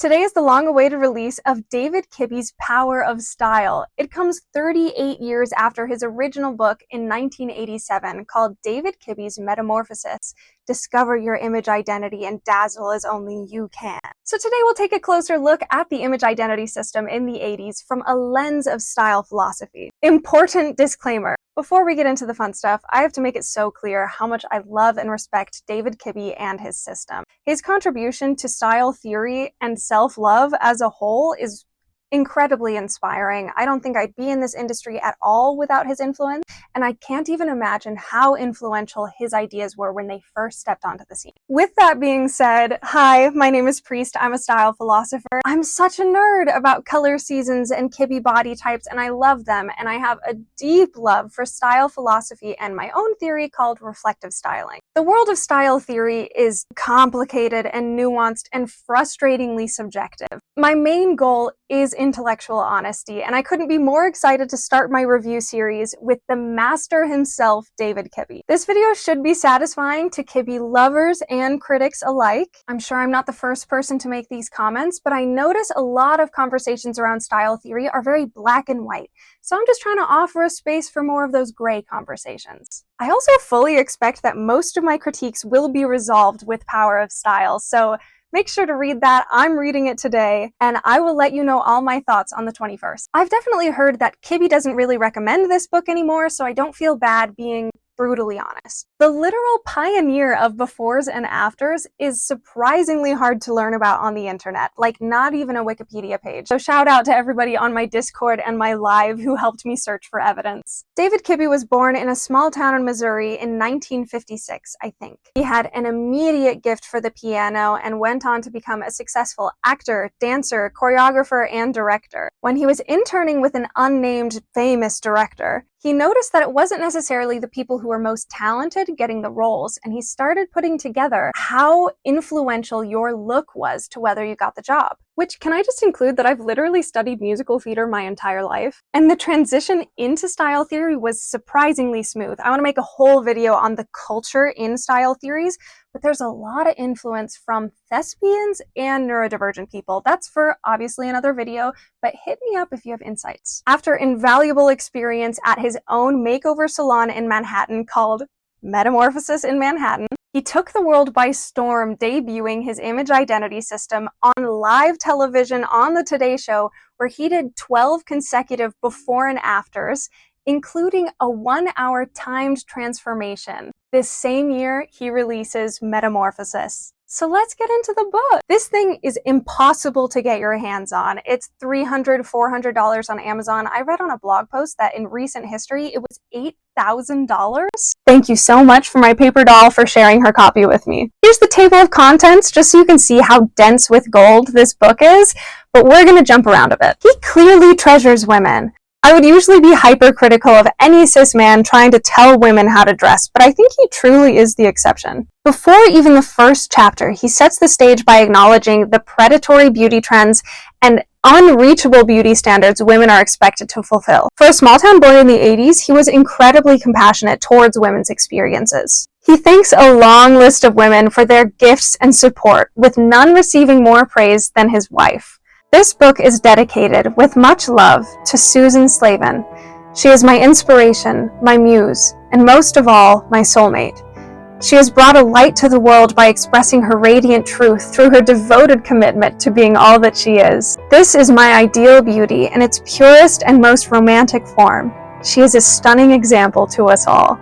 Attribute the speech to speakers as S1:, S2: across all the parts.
S1: Today is the long-awaited release of David Kibbe's Power of Style. It comes 38 years after his original book in 1987 called David Kibbe's Metamorphosis. Discover your image identity and dazzle as only you can. So today we'll take a closer look at the image identity system in the 80s from a lens of style philosophy. Important disclaimer. Before we get into the fun stuff, I have to make it so clear how much I love and respect David Kibbe and his system. His contribution to style theory and self-love as a whole is incredibly inspiring. I don't think I'd be in this industry at all without his influence, and I can't even imagine how influential his ideas were when they first stepped onto the scene. With that being said, hi, my name is Priest. I'm a style philosopher. I'm such a nerd about color seasons and Kibbe body types, and I love them, and I have a deep love for style philosophy and my own theory called reflective styling. The world of style theory is complicated and nuanced and frustratingly subjective. My main goal is intellectual honesty, and I couldn't be more excited to start my review series with the master himself, David Kibbe. This video should be satisfying to Kibbe lovers and critics alike. I'm sure I'm not the first person to make these comments, but I notice a lot of conversations around style theory are very black and white, so I'm just trying to offer a space for more of those gray conversations. I also fully expect that most of my critiques will be resolved with Power of Style, so make sure to read that. I'm reading it today, and I will let you know all my thoughts on the 21st. I've definitely heard that Kibbe doesn't really recommend this book anymore, so I don't feel bad being brutally honest. The literal pioneer of befores and afters is surprisingly hard to learn about on the internet, like not even a Wikipedia page. So shout out to everybody on my Discord and my live who helped me search for evidence. David Kibbe was born in a small town in Missouri in 1956, I think. He had an immediate gift for the piano and went on to become a successful actor, dancer, choreographer, and director. When he was interning with an unnamed famous director, he noticed that it wasn't necessarily the people who were most talented getting the roles, and he started putting together how influential your look was to whether you got the job. Which, can I just include that I've literally studied musical theater my entire life, and the transition into style theory was surprisingly smooth. I want to make a whole video on the culture in style theories, but there's a lot of influence from thespians and neurodivergent people. That's for obviously another video, but hit me up if you have insights. After invaluable experience at his own makeover salon in Manhattan called Metamorphosis in Manhattan, he took the world by storm, debuting his image identity system on live television on the Today Show, where he did 12 consecutive before and afters, including a 1-hour timed transformation. This same year, he releases Metamorphosis. So let's get into the book. This thing is impossible to get your hands on. It's $300, $400 on Amazon. I read on a blog post that in recent history, it was $8,000. Thank you so much for my paper doll for sharing her copy with me. Here's the table of contents, just so you can see how dense with gold this book is, but we're gonna jump around a bit. He clearly treasures women. I would usually be hypercritical of any cis man trying to tell women how to dress, but I think he truly is the exception. Before even the first chapter, he sets the stage by acknowledging the predatory beauty trends and unreachable beauty standards women are expected to fulfill. For a small-town boy in the 80s, he was incredibly compassionate towards women's experiences. He thanks a long list of women for their gifts and support, with none receiving more praise than his wife. This book is dedicated, with much love, to Susan Slavin. She is my inspiration, my muse, and most of all, my soulmate. She has brought a light to the world by expressing her radiant truth through her devoted commitment to being all that she is. This is my ideal beauty in its purest and most romantic form. She is a stunning example to us all.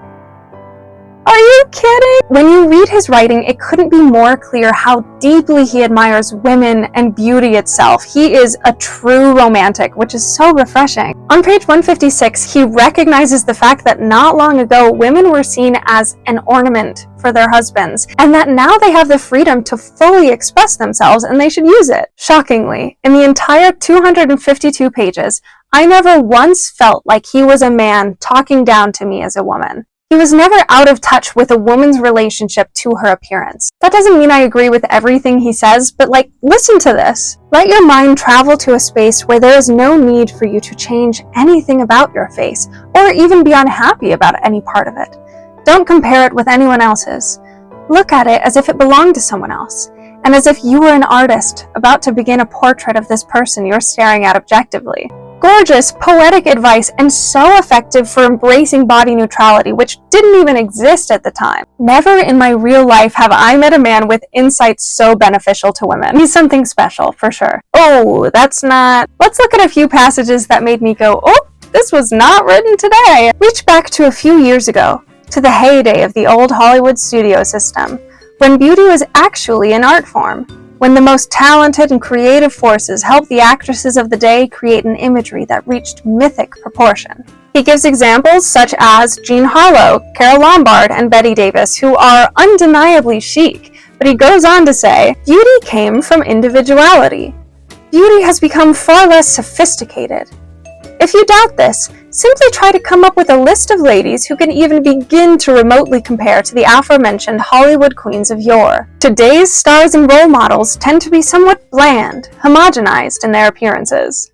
S1: Are you kidding? When you read his writing, it couldn't be more clear how deeply he admires women and beauty itself. He is a true romantic, which is so refreshing. On page 156, he recognizes the fact that not long ago, women were seen as an ornament for their husbands, and that now they have the freedom to fully express themselves and they should use it. Shockingly, in the entire 252 pages, I never once felt like he was a man talking down to me as a woman. He was never out of touch with a woman's relationship to her appearance. That doesn't mean I agree with everything he says, but listen to this. Let your mind travel to a space where there is no need for you to change anything about your face, or even be unhappy about any part of it. Don't compare it with anyone else's. Look at it as if it belonged to someone else. and as if you were an artist about to begin a portrait of this person you're staring at objectively. Gorgeous, poetic advice, and so effective for embracing body neutrality, which didn't even exist at the time. Never in my real life have I met a man with insights so beneficial to women. He's something special, for sure. Oh, that's not... Let's look at a few passages that made me go, oh, this was not written today. Reach back to a few years ago, to the heyday of the old Hollywood studio system, when beauty was actually an art form. When the most talented and creative forces helped the actresses of the day create an imagery that reached mythic proportion. He gives examples such as Jean Harlow, Carole Lombard, and Bette Davis, who are undeniably chic, but he goes on to say, beauty came from individuality. Beauty has become far less sophisticated. If you doubt this, simply try to come up with a list of ladies who can even begin to remotely compare to the aforementioned Hollywood queens of yore. Today's stars and role models tend to be somewhat bland, homogenized in their appearances.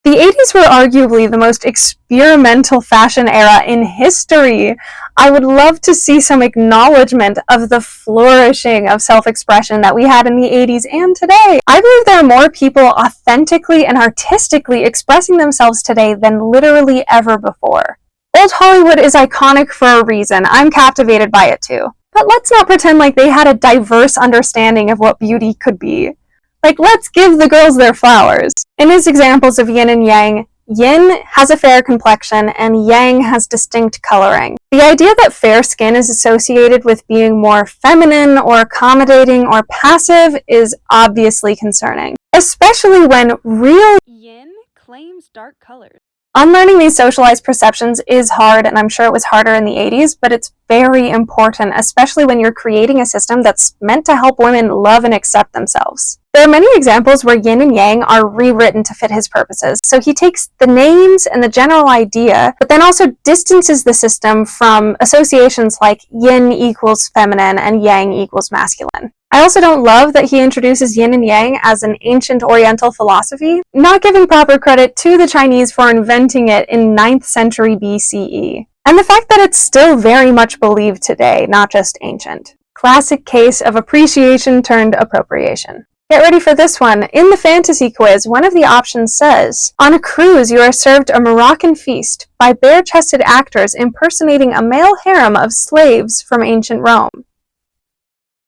S1: The 80s were arguably the most experimental fashion era in history. I would love to see some acknowledgement of the flourishing of self-expression that we had in the 80s and today. I believe there are more people authentically and artistically expressing themselves today than literally ever before. Old Hollywood is iconic for a reason. I'm captivated by it too. But let's not pretend like they had a diverse understanding of what beauty could be. Like, let's give the girls their flowers. In his examples of yin and yang, yin has a fair complexion and yang has distinct coloring. The idea that fair skin is associated with being more feminine or accommodating or passive is obviously concerning, especially when real yin claims dark colors. Unlearning these socialized perceptions is hard, and I'm sure it was harder in the 80s, but it's very important, especially when you're creating a system that's meant to help women love and accept themselves. There are many examples where yin and yang are rewritten to fit his purposes, so he takes the names and the general idea, but then also distances the system from associations like yin equals feminine and yang equals masculine. I also don't love that he introduces yin and yang as an ancient Oriental philosophy, not giving proper credit to the Chinese for inventing it in 9th century BCE. And the fact that it's still very much believed today, not just ancient. Classic case of appreciation turned appropriation. Get ready for this one. In the fantasy quiz, one of the options says, on a cruise you are served a Moroccan feast by bare-chested actors impersonating a male harem of slaves from ancient Rome.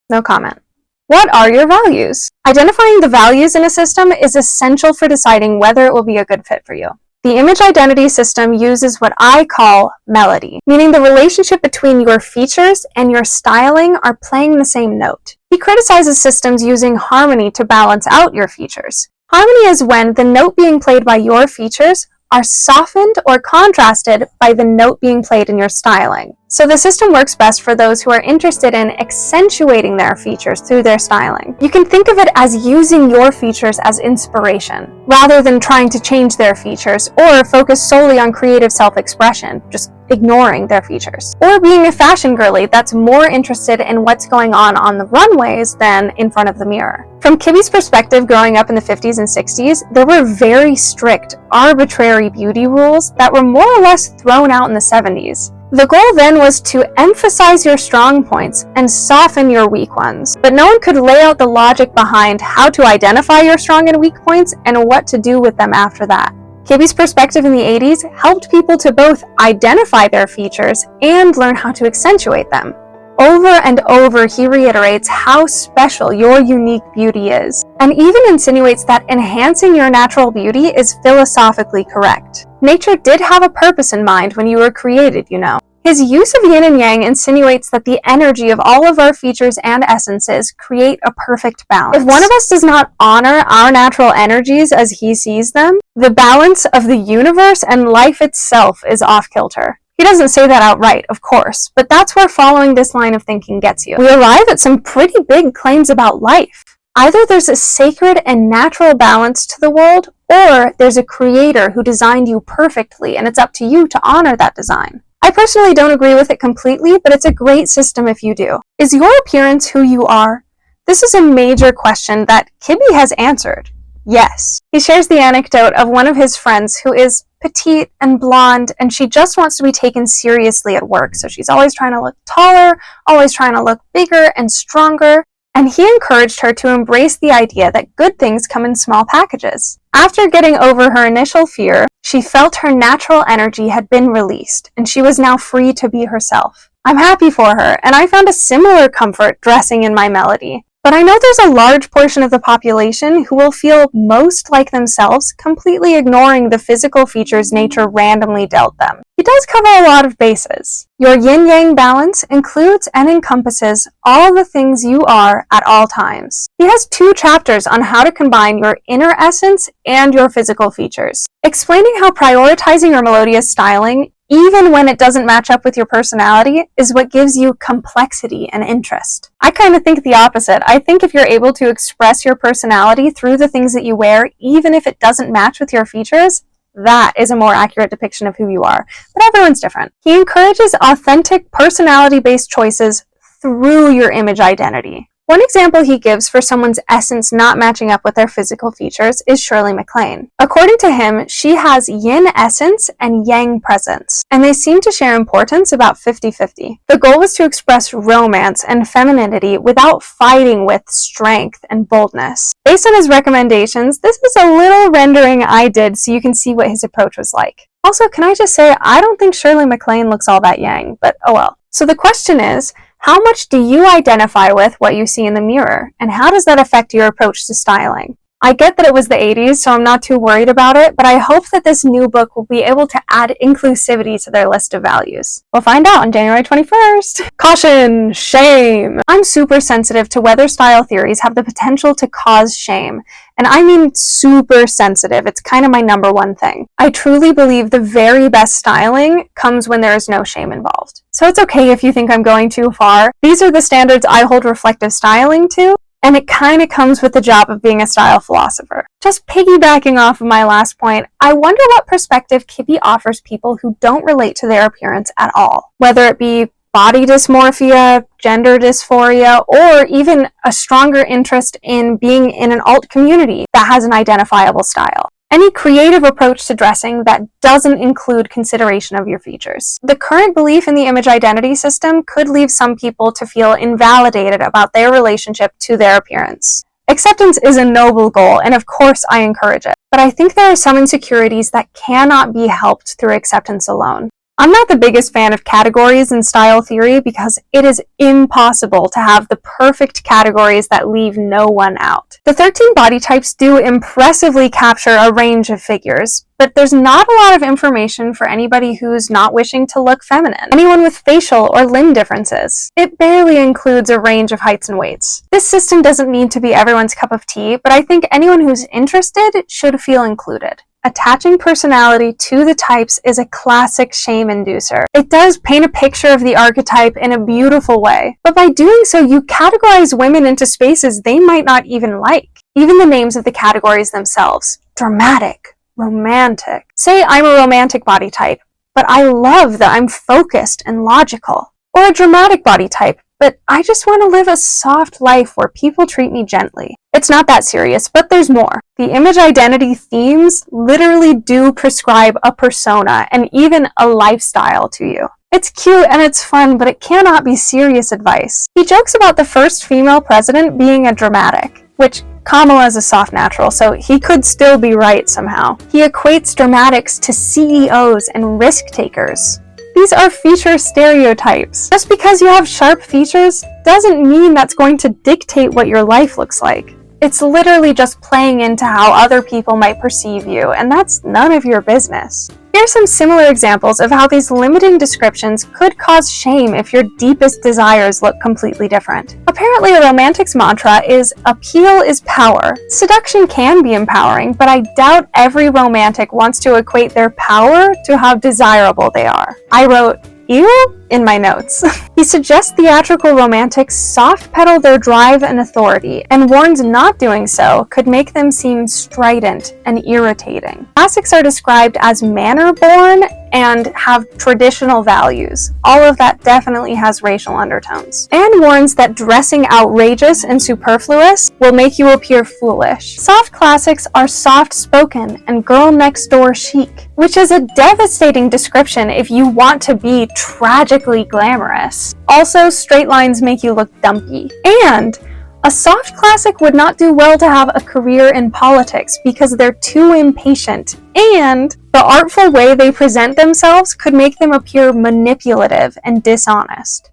S1: No comment. What are your values? Identifying the values in a system is essential for deciding whether it will be a good fit for you. The image identity system uses what I call melody, meaning the relationship between your features and your styling are playing the same note. He criticizes systems using harmony to balance out your features. Harmony is when the note being played by your features are softened or contrasted by the note being played in your styling. So the system works best for those who are interested in accentuating their features through their styling. You can think of it as using your features as inspiration, rather than trying to change their features or focus solely on creative self-expression, just ignoring their features. Or being a fashion girly that's more interested in what's going on the runways than in front of the mirror. From Kibbe's perspective, growing up in the 50s and 60s, there were very strict, arbitrary beauty rules that were more or less thrown out in the 70s. The goal then was to emphasize your strong points and soften your weak ones, but no one could lay out the logic behind how to identify your strong and weak points and what to do with them after that. Kibbe's perspective in the 80s helped people to both identify their features and learn how to accentuate them. Over and over, he reiterates how special your unique beauty is, and even insinuates that enhancing your natural beauty is philosophically correct. Nature did have a purpose in mind when you were created, you know. His use of yin and yang insinuates that the energy of all of our features and essences create a perfect balance. If one of us does not honor our natural energies as he sees them, the balance of the universe and life itself is off-kilter. He doesn't say that outright, of course, but that's where following this line of thinking gets you. We arrive at some pretty big claims about life. Either there's a sacred and natural balance to the world, or there's a creator who designed you perfectly, and it's up to you to honor that design. I personally don't agree with it completely, but it's a great system if you do. Is your appearance who you are? This is a major question that Kibbe has answered. Yes. He shares the anecdote of one of his friends who is petite and blonde, and she just wants to be taken seriously at work, so she's always trying to look taller, always trying to look bigger and stronger. and he encouraged her to embrace the idea that good things come in small packages. After getting over her initial fear, she felt her natural energy had been released, and she was now free to be herself. I'm happy for her, and I found a similar comfort dressing in my melody. But I know there's a large portion of the population who will feel most like themselves, completely ignoring the physical features nature randomly dealt them. He does cover a lot of bases. Your yin-yang balance includes and encompasses all the things you are at all times. He has 2 chapters on how to combine your inner essence and your physical features, explaining how prioritizing your melodious styling, even when it doesn't match up with your personality, is what gives you complexity and interest. I kind of think the opposite. I think if you're able to express your personality through the things that you wear, even if it doesn't match with your features, that is a more accurate depiction of who you are. But everyone's different. He encourages authentic, personality-based choices through your image identity. One example he gives for someone's essence not matching up with their physical features is Shirley MacLaine. According to him, she has yin essence and yang presence, and they seem to share importance about 50-50. The goal was to express romance and femininity without fighting with strength and boldness. Based on his recommendations, this is a little rendering I did so you can see what his approach was like. Also, can I just say, I don't think Shirley MacLaine looks all that yang, but oh well. So the question is, how much do you identify with what you see in the mirror, and how does that affect your approach to styling? I get that it was the 80s, so I'm not too worried about it, but I hope that this new book will be able to add inclusivity to their list of values. We'll find out on January 21st. Caution! Shame! I'm super sensitive to whether style theories have the potential to cause shame. And I mean super sensitive. It's kind of my number one thing. I truly believe the very best styling comes when there is no shame involved. So it's okay if you think I'm going too far. These are the standards I hold reflective styling to, and it kind of comes with the job of being a style philosopher. Just piggybacking off of my last point, I wonder what perspective Kibbe offers people who don't relate to their appearance at all. Whether it be body dysmorphia, gender dysphoria, or even a stronger interest in being in an alt community that has an identifiable style. Any creative approach to dressing that doesn't include consideration of your features. The current belief in the image identity system could leave some people to feel invalidated about their relationship to their appearance. Acceptance is a noble goal, and of course I encourage it, but I think there are some insecurities that cannot be helped through acceptance alone. I'm not the biggest fan of categories in style theory because it is impossible to have the perfect categories that leave no one out. The 13 body types do impressively capture a range of figures, but there's not a lot of information for anybody who's not wishing to look feminine. Anyone with facial or limb differences. It barely includes a range of heights and weights. This system doesn't need to be everyone's cup of tea, but I think anyone who's interested should feel included. Attaching personality to the types is a classic shame inducer. It does paint a picture of the archetype in a beautiful way, but by doing so, you categorize women into spaces they might not even like. Even the names of the categories themselves. Dramatic, romantic. Say I'm a romantic body type, but I love that I'm focused and logical. Or a dramatic body type, but I just want to live a soft life where people treat me gently. It's not that serious, but there's more. The image identity themes literally do prescribe a persona and even a lifestyle to you. It's cute and it's fun, but it cannot be serious advice. He jokes about the first female president being a dramatic, which Kamala is a soft natural, so he could still be right somehow. He equates dramatics to CEOs and risk takers. These are feature stereotypes. Just because you have sharp features doesn't mean that's going to dictate what your life looks like. It's literally just playing into how other people might perceive you, and that's none of your business. Here are some similar examples of how these limiting descriptions could cause shame if your deepest desires look completely different. Apparently, a romantic's mantra is, appeal is power. Seduction can be empowering, but I doubt every romantic wants to equate their power to how desirable they are. I wrote, ew? In my notes. He suggests theatrical romantics soft pedal their drive and authority, and warns not doing so could make them seem strident and irritating. Classics are described as manner-born and have traditional values. All of that definitely has racial undertones. And warns that dressing outrageous and superfluous will make you appear foolish. Soft classics are soft-spoken and girl-next-door chic, which is a devastating description if you want to be tragically glamorous. Also, straight lines make you look dumpy. And A soft classic would not do well to have a career in politics because they're too impatient, and the artful way they present themselves could make them appear manipulative and dishonest.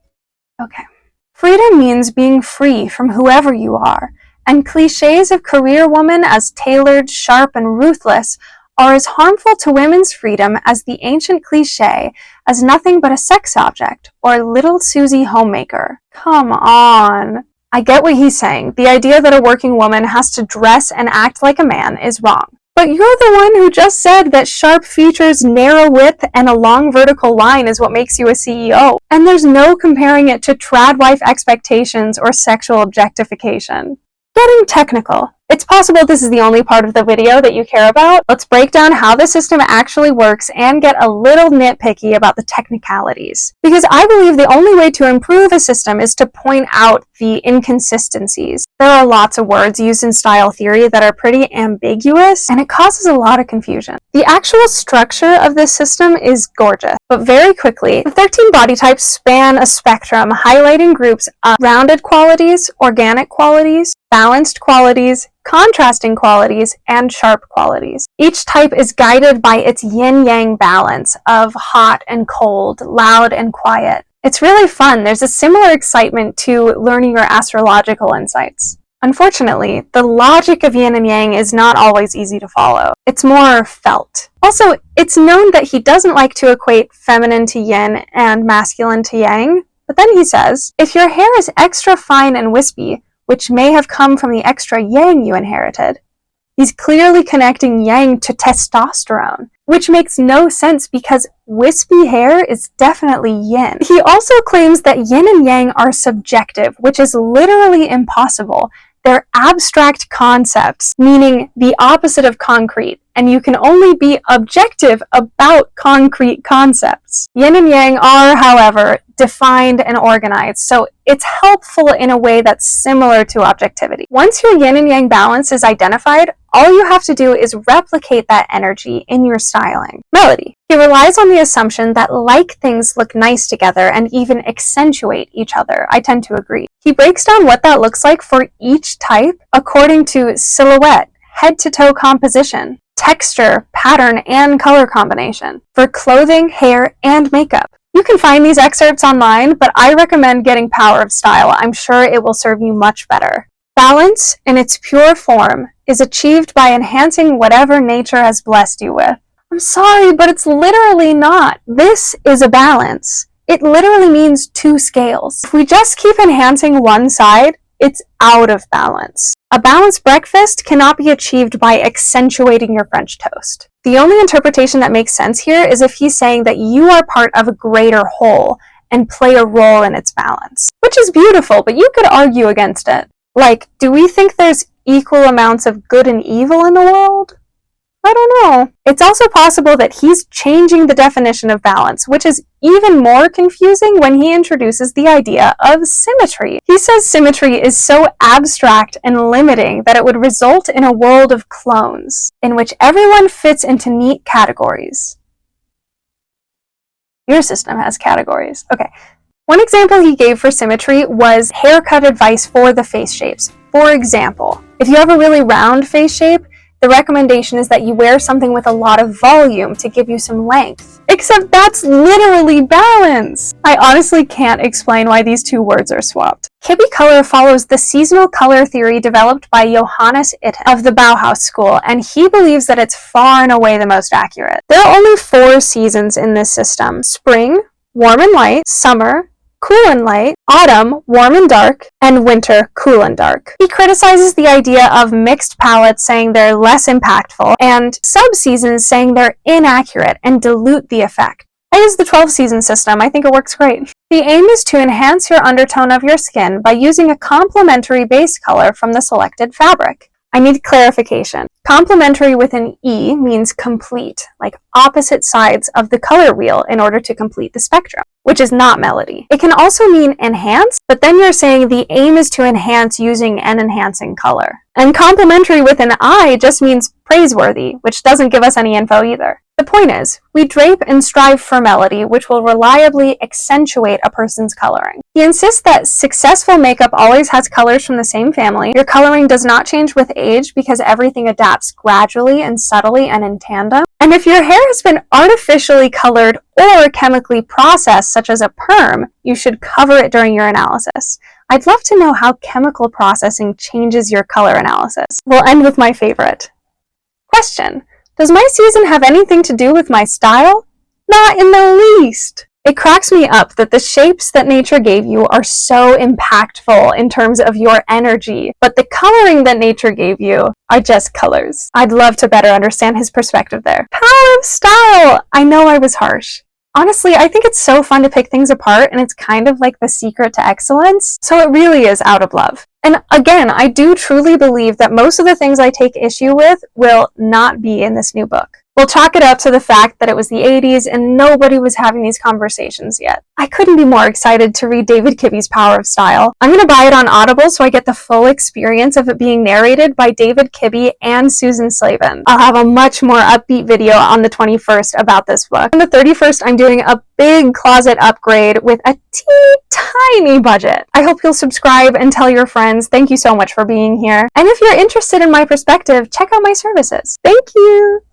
S1: Okay. Freedom means being free from whoever you are, and cliches of career woman as tailored, sharp, and ruthless are as harmful to women's freedom as the ancient cliche as nothing but a sex object or little Susie homemaker. Come on. I get what he's saying. The idea that a working woman has to dress and act like a man is wrong. But you're the one who just said that sharp features, narrow width, and a long vertical line is what makes you a CEO. And there's no comparing it to trad wife expectations or sexual objectification. Getting technical. It's possible this is the only part of the video that you care about. Let's break down how the system actually works and get a little nitpicky about the technicalities. Because I believe the only way to improve a system is to point out the inconsistencies. There are lots of words used in style theory that are pretty ambiguous, and it causes a lot of confusion. The actual structure of this system is gorgeous, but very quickly, the 13 body types span a spectrum, highlighting groups of rounded qualities, organic qualities, balanced qualities, contrasting qualities, and sharp qualities. Each type is guided by its yin-yang balance of hot and cold, loud and quiet. It's really fun. There's a similar excitement to learning your astrological insights. Unfortunately, the logic of yin and yang is not always easy to follow. It's more felt. Also, it's known that he doesn't like to equate feminine to yin and masculine to yang, but then he says, if your hair is extra fine and wispy, which may have come from the extra yang you inherited. He's clearly connecting yang to testosterone, which makes no sense because wispy hair is definitely yin. He also claims that yin and yang are subjective, which is literally impossible. They're abstract concepts, meaning the opposite of concrete, and you can only be objective about concrete concepts. Yin and yang are, however, defined and organized, so it's helpful in a way that's similar to objectivity. Once your yin and yang balance is identified, all you have to do is replicate that energy in your styling. Melody. He relies on the assumption that like things look nice together and even accentuate each other. I tend to agree. He breaks down what that looks like for each type according to silhouette, head-to-toe composition, texture, pattern, and color combination, for clothing, hair, and makeup. You can find these excerpts online, but I recommend getting Power of Style. I'm sure it will serve you much better. Balance, in its pure form, is achieved by enhancing whatever nature has blessed you with. I'm sorry, but it's literally not. This is a balance. It literally means two scales. If we just keep enhancing one side, it's out of balance. A balanced breakfast cannot be achieved by accentuating your French toast. The only interpretation that makes sense here is if he's saying that you are part of a greater whole and play a role in its balance, which is beautiful, but you could argue against it. Like, do we think there's equal amounts of good and evil in the world? I don't know. It's also possible that he's changing the definition of balance, which is even more confusing when he introduces the idea of symmetry. He says symmetry is so abstract and limiting that it would result in a world of clones, in which everyone fits into neat categories. Your system has categories. Okay. One example he gave for symmetry was haircut advice for the face shapes. For example, if you have a really round face shape, the recommendation is that you wear something with a lot of volume to give you some length. Except that's literally balance! I honestly can't explain why these two words are swapped. Kibbe color follows the seasonal color theory developed by Johannes Itten of the Bauhaus school, and he believes that it's far and away the most accurate. There are only 4 seasons in this system: spring, warm and light; summer, cool and light; autumn, warm and dark; and winter, cool and dark. He criticizes the idea of mixed palettes, saying they're less impactful, and sub-seasons saying they're inaccurate and dilute the effect. I use the 12-season system. I think it works great. The aim is to enhance your undertone of your skin by using a complementary base color from the selected fabric. I need clarification. Complementary with an E means complete, like opposite sides of the color wheel in order to complete the spectrum, which is not melody. It can also mean enhance, but then you're saying the aim is to enhance using an enhancing color. And complimentary with an I just means praiseworthy, which doesn't give us any info either. The point is, we drape and strive for melody, which will reliably accentuate a person's coloring. He insists that successful makeup always has colors from the same family. Your coloring does not change with age because everything adapts gradually and subtly and in tandem. And if your hair has been artificially colored or chemically processed, such as a perm, you should cover it during your analysis. I'd love to know how chemical processing changes your color analysis. We'll end with my favorite. Question: does my season have anything to do with my style? Not in the least! It cracks me up that the shapes that nature gave you are so impactful in terms of your energy, but the coloring that nature gave you are just colors. I'd love to better understand his perspective there. Power of style! I know I was harsh. Honestly, I think it's so fun to pick things apart, and it's kind of like the secret to excellence, so it really is out of love. And again, I do truly believe that most of the things I take issue with will not be in this new book. We'll chalk it up to the fact that it was the 80s and nobody was having these conversations yet. I couldn't be more excited to read David Kibbe's Power of Style. I'm going to buy it on Audible so I get the full experience of it being narrated by David Kibbe and Susan Slavin. I'll have a much more upbeat video on the 21st about this book. On the 31st, I'm doing a big closet upgrade with a tiny budget. I hope you'll subscribe and tell your friends. Thank you so much for being here. And if you're interested in my perspective, check out my services. Thank you!